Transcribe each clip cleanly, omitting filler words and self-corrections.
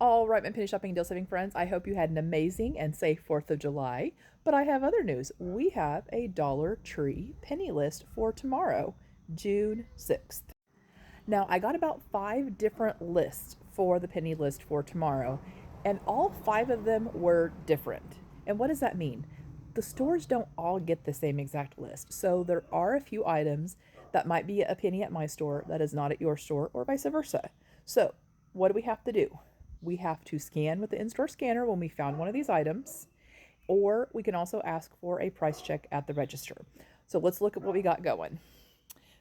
All right, my penny shopping and deal saving friends, I hope you had an amazing and safe 4th of July. But I have other news. We have a Dollar Tree penny list for tomorrow, June 6th. Now, I got about 5 different lists for the penny list for tomorrow, and all 5 of them were different. And what does that mean? The stores don't all get the same exact list. So there are a few items that might be a penny at my store that is not at your store, or vice versa. So, what do we have to do? We have to scan with the in store scanner when we found one of these items, or we can also ask for a price check at the register. So, let's look at what we got going.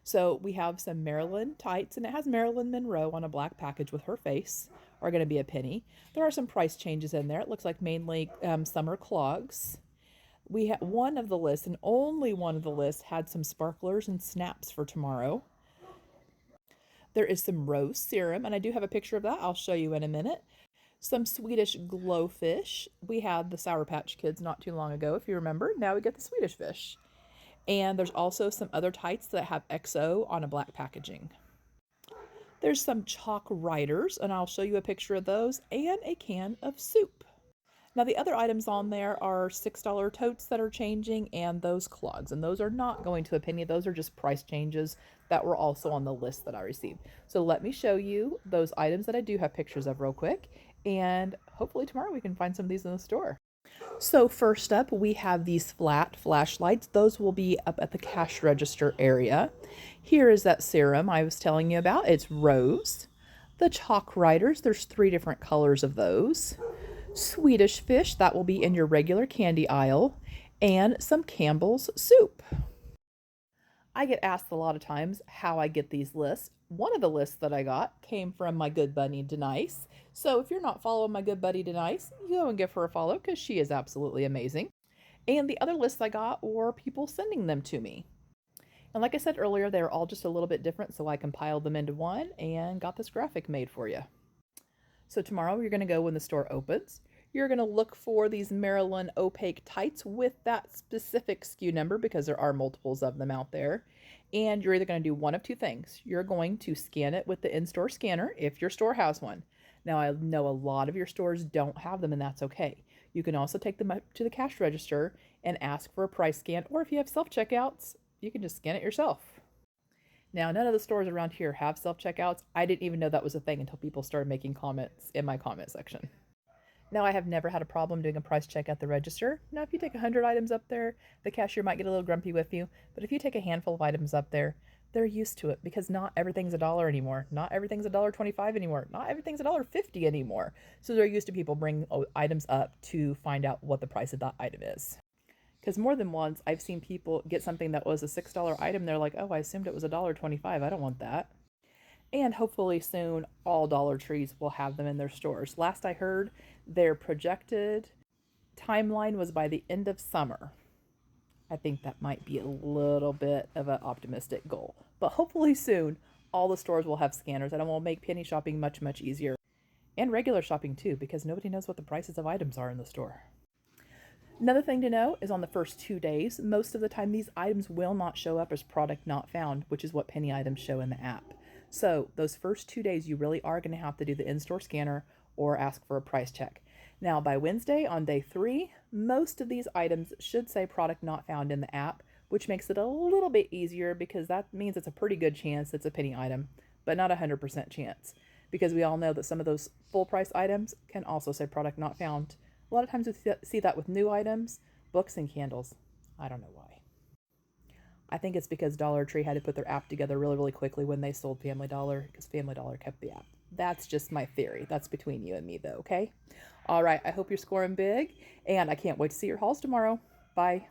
So we have some Marilyn tights, and it has Marilyn Monroe on a black package with her face, are going to be a penny. There are some price changes in there. It looks like mainly summer clogs. We had one of the lists, and only one of the lists had some sparklers and snaps for tomorrow. There is some rose serum, and I do have a picture of that. I'll show you in a minute. Some Swedish glowfish. We had the Sour Patch Kids not too long ago, if you remember. Now we get the Swedish fish. And there's also some other tights that have XO on a black packaging. There's some chalk riders, and I'll show you a picture of those, and a can of soup. Now, the other items on there are $6 totes that are changing, and those clogs, and those are not going to a penny. Those are just price changes that were also on the list that I received. So let me show you those items that I do have pictures of real quick, and hopefully tomorrow we can find some of these in the store. So first up, we have these flat flashlights. Those will be up at the cash register area. Here is that serum I was telling you about. It's rose. The chalk riders, there's 3 different colors of those. Swedish fish, that will be in your regular candy aisle. And some Campbell's soup. I get asked a lot of times how I get these lists. One of the lists that I got came from my good buddy Denise. So if you're not following my good buddy Denise, you go and give her a follow because she is absolutely amazing. And the other lists I got were people sending them to me. And like I said earlier, they're all just a little bit different, so I compiled them into one and got this graphic made for you. So tomorrow you're going to go when the store opens. You're going to look for these Maryland opaque tights with that specific SKU number because there are multiples of them out there. And you're either going to do one of 2 things. You're going to scan it with the in-store scanner if your store has one. Now, I know a lot of your stores don't have them, and that's okay. You can also take them up to the cash register and ask for a price scan, or if you have self-checkouts, you can just scan it yourself. Now, none of the stores around here have self-checkouts. I didn't even know that was a thing until people started making comments in my comment section. Now, I have never had a problem doing a price check at the register. Now, if you take 100 items up there, the cashier might get a little grumpy with you. But if you take a handful of items up there, they're used to it because not everything's $1 anymore. Not everything's $1.25 anymore. Not everything's $1.50 anymore. So they're used to people bringing items up to find out what the price of that item is. Because more than once, I've seen people get something that was a $6 item. They're like, oh, I assumed it was $1.25. I don't want that. And hopefully soon all Dollar Trees will have them in their stores. Last I heard, their projected timeline was by the end of summer. I think that might be a little bit of an optimistic goal. But hopefully soon all the stores will have scanners, and it will make penny shopping much, much easier. And regular shopping too, because nobody knows what the prices of items are in the store. Another thing to know is on the first 2 days, most of the time these items will not show up as product not found, which is what penny items show in the app. So those first 2 days, you really are going to have to do the in-store scanner or ask for a price check. Now, by Wednesday, on day 3, most of these items should say product not found in the app, which makes it a little bit easier because that means it's a pretty good chance it's a penny item, but not a 100% chance. Because we all know that some of those full price items can also say product not found. A lot of times we see that with new items, books, and candles. I don't know why. I think it's because Dollar Tree had to put their app together really, really quickly when they sold Family Dollar, because Family Dollar kept the app. That's just my theory. That's between you and me, though, okay? All right, I hope you're scoring big, and I can't wait to see your hauls tomorrow. Bye.